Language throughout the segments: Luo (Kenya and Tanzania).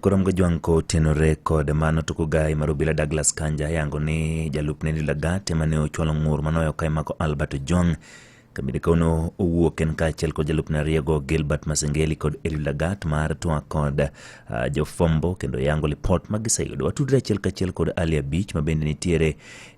Korom Gajwanko tenore kod mano tukugai marubila Douglas Kanja yango ni jalupne ni Lagate mane ochwalo ng'ur manoyo kai mako Albert Ojwang kabide kono owuok en kaachiel kod jalupne riego Gilbert Masengeli kod Eli Lagat mar twak kod jofombo kendo yango lipot magiseyudo. Watudre achiel kachiel kod Ali Abich mabende nitiere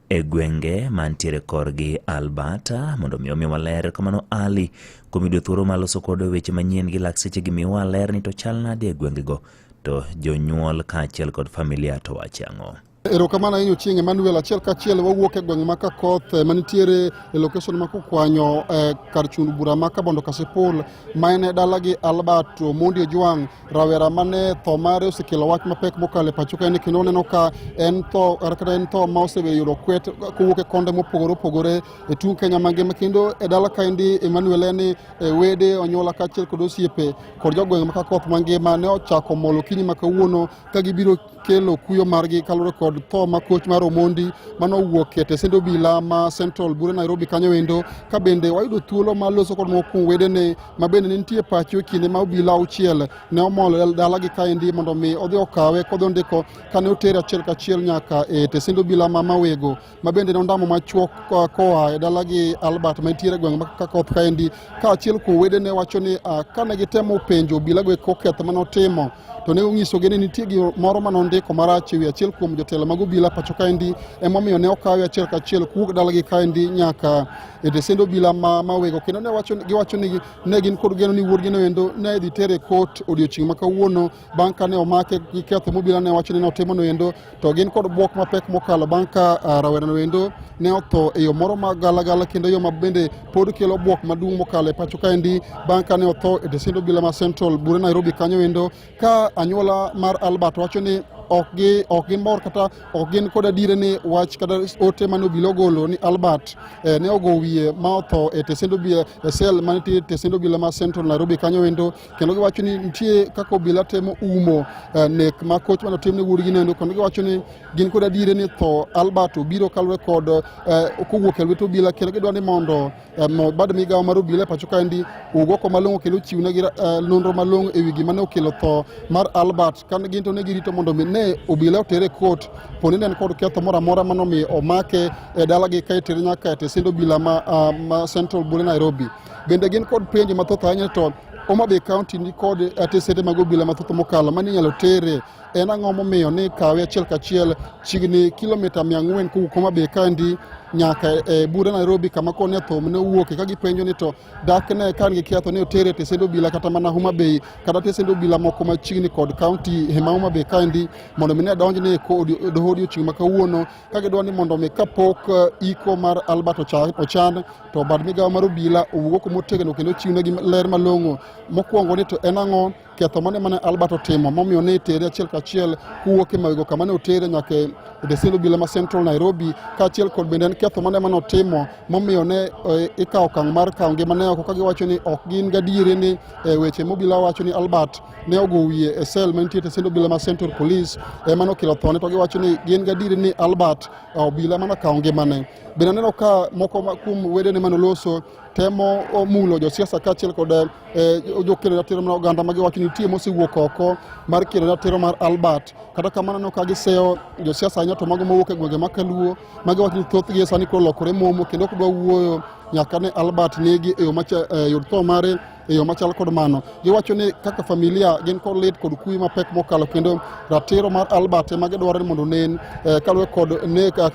e gwenge mantiere korgi Albert mondo miyo waler kamano Ali kumido thuoro maloso kod weche manyien gi lak seche gi miwa ler ni to chal nade e gwengego to jonyuol kaachiel kod familia to wacho ang'o. Erokamano ahinya Ochieng' Emmanuel achiel kachiel wawuok e gwenge ma Kakoth manitiere e location ma Kokwanyo kar chund bura ma Kabondo Kasipul ma en dalagi Albert Omondi Ojwang rawera mane tho mare osekelo wach mapek mokalo pacho ka kendo neno ka en tho ma oseyudo kwet kowuok e konde mopogore opogore e tung Kenya mangima kendo e dala kaendi Emmanuel en wede onyola kaachiel kod osiepe kod jogwenge ma Kakoth mangima ne ochako molo kinyi ma kawuono ka gibiro kelo kuyo margi kalore kod tho ma koch mar Omondi mano wuok e tesendo obila ma Central Bure Nairobi kanyo endo ka bende wayudo thuolo ma loso kod moko wedene ma bende nitie pacho kinde ma obila auchiel ne omolo dalagi kaendi mondo mi odhi okawe kod ondiko kane otere achiel kachiel nyaka e tesendo obila ma Mawego ma bende nondamo machuok koa e dalagi Albert ma nitiere gweng' ma Kakoth kaendi kaachiel kuom wedene wacho ni kane gitemo penjo obila go koketho manotimo to ne onyiso gene nitie gimoro manondiko marach ewi achiel kuom jotelo mag obila pacho kaendi emomiyo ne okawe achiel kachiel kuwuok dalagi kaendi nyaka e tesendo obila ma Mawego kendo giwacho ni ne gin kod geno ni wuodgi endo ne dhi tere kot odiochieng' ma kawuono bang' kane omake gi ketho mobila ne wacho ni notimo endo to gin kod buok mapek mokalo bang' ka rawerano endo ne otho e yo moro ma galagala kendo yo ma bende pod kelo buok maduong' mokalo e pacho kaendi bang' kane otho e tesendo obila ma Central Bure Nairobi kanyo endo ka anyuola mar Albert wacho ni ok gin mor kata ok gin kod adire ni wach kata ote mane obila ogolo ni Albert ne ogo wiye ma otho e tesendo obila e sel manitiere tesendo obila ma Central Nairobi kanyo endo kendo giwacho ni nitie kaka obila temo umo nek ma koch manotimne wuodgi nendo kendo giwacho ni gin kod adire ni tho Albert obiro kalore kod kowuok e lwet obila kendo gidwa ni mondo bad migawo mar obila e pacho kaendi owuok malong'o kendo chiwnegi nonro malong'o ewi gima ne okelo tho mar Albert kane gin to ne girito mondo ne obila otere kot poni ne kod ketho moro amora manomiyo omake e dalagi ka itere nyaka e tesendo obila ma Central Bure Nairobi. Bende gin kod penjo mathoth ahinya to Homa Bay County ni kod tesende mag obila mathoth mokalo mane inyalo tere en ang'o momiyo ni kawe achiel kachiel chigni kilomita 400 kowuok Homa Bay County nyaka e Bure Nairobi kama kone thom ne wuoke ka gipenjo ni to dak ne kan gi ketho ne otere tesendo obila kata mana Homa Bay kata tesendo obila moko machiegni kod county hema Homa Bay County mondo mi ne donjne doho odiochieng' ma kawuono ka gidwa ni mondo mi kapok iko mar Albert ochan to bad migawo mar obila owuok motegno kendo chiwnegi ler malong'o mokwongo ni to en ang'o ketho mane Albert otimo momiyo ne tere achiel kachiel kuwuok e Mawego kama ne otere nyaka e tesendo obila ma Central Nairobi kaachiel kod bende en ketho mane otimo momiyo ne ikawo okang' mar kawo ngimane oko ka giwacho ni ok gin gadiere ni weche mobila wacho ni Albert ne ogo wiye e sel mantie tesendo obila ma Central Police ema nokelo thone to giwacho ni gin gadiere ni Albert obila mana kawo ngimane. Bende aneno ka moko kuom wedene manoloso temo mulo josiasa kaachiel kod jokelo ratiro mar oganda magiwacho ni nitie mosewuok oko mar kelo ratiro mar Albert kata kamano no ka giseyo josiasa ahinya to mago mowuok e gwenge ma Kaluo magiwacho ni thothgi sani koro lokore momo kendo ok dwa wuoyo nyaka ne Albert negi yud tho mare e yo machal kod mano. Giwacho ni kaka familia gin kod lit kod kuyo mapek mokalo kendo ratiro mar Albert ema gidwaro ni mondo nen kalwe kod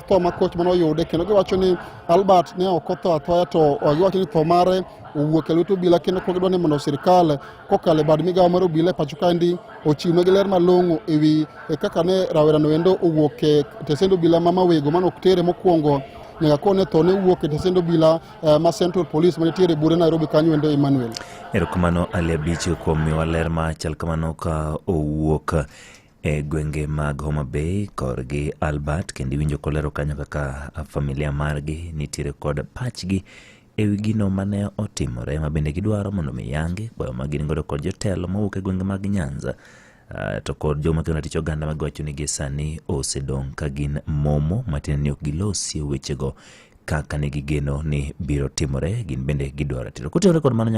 tho ma koch manoyude kendo giwacho ni Albert ne ok otho athoya to giwacho ni tho mare owuok e lwet obila kendo gidwa ni mondo sirikal kokalo e bad migawo mar obila e pacho kaendi ochiwnegi ler malong'o ewi kaka ne rawerano endo owuok e tesendo obila ma Mawego mane ok tere mokwongo nyaka kone tho ne wuok e tesendo obila ma Central Police manitiere Bure Nairobi kanyo endo Emmanuel. Erokamano Ali Abich kuom miwa ler ma chal kamano ka owuok e gwenge mag Homa Bay korgi Albert kendo iwinjo kolero kanyo kaka familia margi nitiere kod pachgi ewi gino mane otimore ma bende gidwaro mondo miyangi kwayo magin godo kod jotelo mawuok e gwenge mag Nyanza to kod joma kendo tich oganda magiwacho ni gisani osedong' ka gin momo matiende ni ok gilosie wechego kaka ne gigeno ni biro timore gin bende gidwaro tiro kutenore kod mano